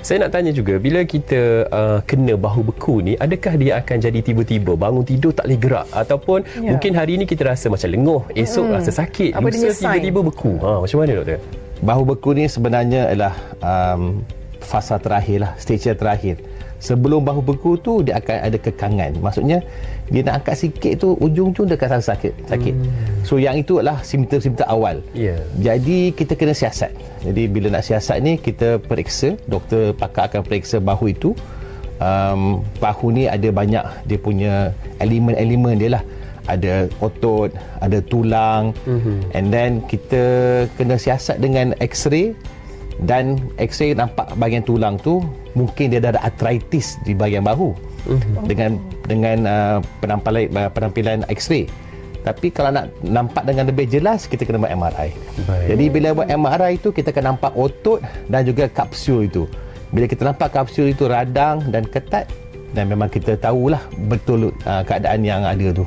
Saya nak tanya juga, bila kita kena bahu beku ni, adakah dia akan jadi tiba-tiba bangun tidur tak boleh gerak, ataupun mungkin hari ni kita rasa macam lenguh, esok rasa sakit, lusa tiba-tiba beku. Macam mana doktor? Bahu beku ni sebenarnya adalah fasa terakhir lah, stage terakhir. Sebelum bahu beku tu dia akan ada kekangan. Maksudnya dia nak angkat sikit tu, ujung-ujung dia akan rasa sakit. So yang itu adalah simptom-simptom awal. Jadi kita kena siasat. Jadi bila nak siasat ni, kita periksa, doktor pakar akan periksa bahu itu. Bahu ni ada banyak dia punya elemen-elemen dia lah. Ada otot, ada tulang, and then kita kena siasat dengan x-ray. Dan x-ray nampak bahagian tulang tu mungkin dia dah ada arthritis di bahagian bahu dengan penampilan x-ray. Tapi kalau nak nampak dengan lebih jelas, kita kena buat MRI. Jadi bila buat MRI tu, kita akan nampak otot dan juga kapsul itu. Bila kita nampak kapsul itu radang dan ketat, dan memang kita tahulah betul keadaan yang ada tu.